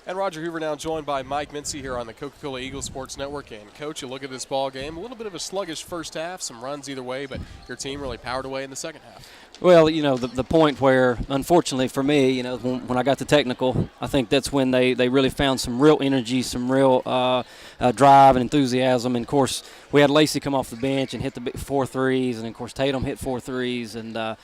And Roger Hoover now joined by Mike Mincey here on the Coca-Cola Eagles Sports Network. And, Coach, you look at this ball game, a little bit of a sluggish first half, some runs either way, but your team really powered away in the second half. Well, the point where, unfortunately for me, when I got the technical, I think that's when they really found some real energy, some real drive and enthusiasm. And, of course, we had Lacey come off the bench and hit the 4 threes, and, of course, Tatum hit 4 threes. And I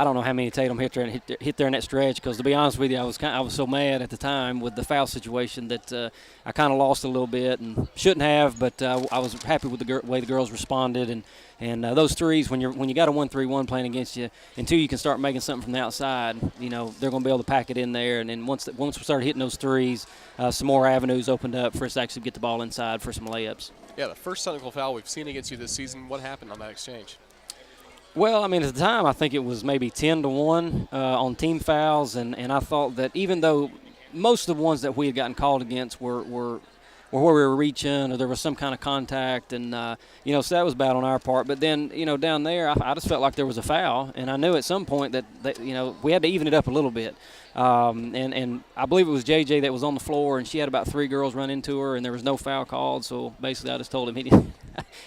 don't know how many Tatum hit there in that stretch because, to be honest with you, I was so mad at the time with the foul situation that I kind of lost a little bit and shouldn't have, but I was happy with the way the girls responded. And those threes, when you got a 1-3-1 playing against you, until you can start making something from the outside, they're going to be able to pack it in there. And then once we started hitting those threes, some more avenues opened up for us to actually get the ball inside for some layups. Yeah, the first technical foul we've seen against you this season. What happened on that exchange? Well, at the time, I think it was maybe 10-1 on team fouls, and I thought that even though most of the ones that we had gotten called against were where we were reaching or there was some kind of contact, and so that was bad on our part. But then down there, I just felt like there was a foul, and I knew at some point that we had to even it up a little bit. And I believe it was JJ that was on the floor, and she had about 3 girls run into her, and there was no foul called. So basically, I just told him he didn't,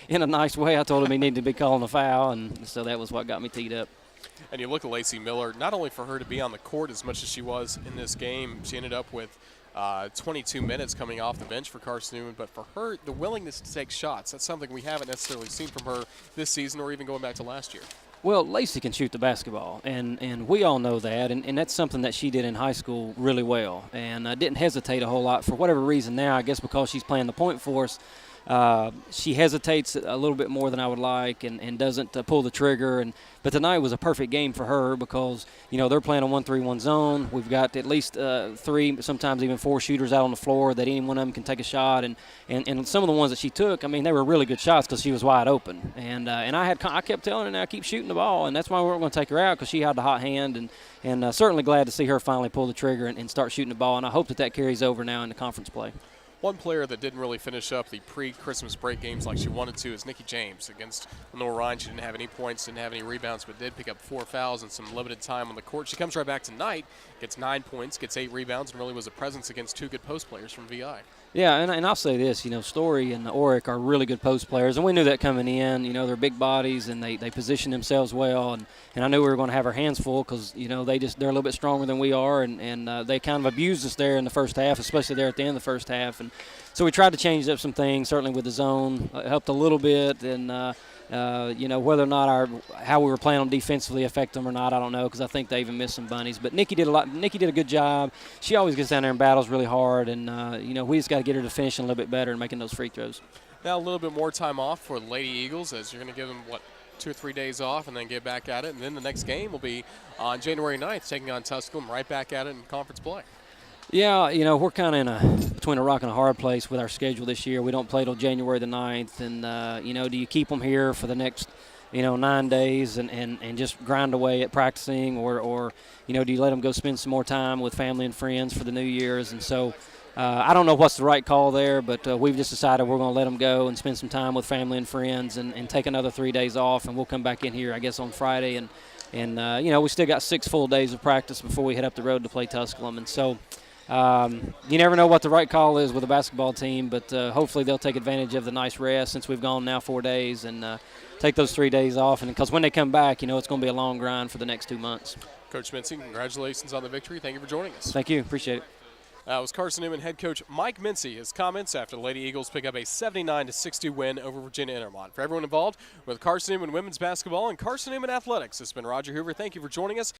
in a nice way, I told him he needed to be calling a foul, and so that was what got me teed up. And you look at Lacey Miller, not only for her to be on the court as much as she was in this game, she ended up with 22 minutes coming off the bench for Carson-Newman, but for her, the willingness to take shots, that's something we haven't necessarily seen from her this season or even going back to last year. Well, Lacey can shoot the basketball, and we all know that, and that's something that she did in high school really well, and didn't hesitate a whole lot for whatever reason now, I guess because she's playing the point for us. She hesitates a little bit more than I would like and doesn't pull the trigger. But tonight was a perfect game for her because, they're playing a 1-3-1 zone. We've got at least 3, sometimes even 4 shooters out on the floor that any one of them can take a shot. And some of the ones that she took, they were really good shots because she was wide open. And I kept telling her, now keep shooting the ball. And that's why we weren't going to take her out because she had the hot hand. And certainly glad to see her finally pull the trigger and start shooting the ball. And I hope that carries over now in the conference play. One player that didn't really finish up the pre-Christmas break games like she wanted to is Nikki James. Against Lenore Ryan, she didn't have any points, didn't have any rebounds, but did pick up 4 fouls and some limited time on the court. She comes right back tonight, gets 9 points, gets 8 rebounds, and really was a presence against 2 good post players from VI. Yeah, and I'll say this, Story and Oric are really good post players, and we knew that coming in. They're big bodies, and they position themselves well, and I knew we were going to have our hands full because, they're a little bit stronger than we are, and they kind of abused us there in the first half, especially there at the end of the first half. And so we tried to change up some things, certainly with the zone. It helped a little bit, and whether or not how we were playing them defensively affect them or not, I don't know, because I think they even missed some bunnies. But Nikki did a good job. She always gets down there and battles really hard, and we just got to get her to finishing a little bit better and making those free throws. Now a little bit more time off for the Lady Eagles, as you're going to give them 2 or 3 days off and then get back at it, and then the next game will be on January 9th, taking on Tusculum, right back at it in conference play. Yeah, we're kind of between a rock and a hard place with our schedule this year. We don't play till January the 9th, and, do you keep them here for the next, 9 days and just grind away at practicing, or do you let them go spend some more time with family and friends for the New Year's? And so I don't know what's the right call there, but we've just decided we're going to let them go and spend some time with family and friends and take another 3 days off, and we'll come back in here, I guess, on Friday. And we still got 6 full days of practice before we head up the road to play Tusculum. And so you never know what the right call is with a basketball team, but hopefully they'll take advantage of the nice rest since we've gone now 4 days and take those 3 days off. And because when they come back, it's going to be a long grind for the next 2 months. Coach Mincey, congratulations on the victory. Thank you for joining us. Thank you. Appreciate it. That was Carson-Newman head coach Mike Mincey. His comments after the Lady Eagles pick up a 79-60 win over Virginia Intermont. For everyone involved with Carson-Newman women's basketball and Carson-Newman athletics, this has been Roger Hoover. Thank you for joining us.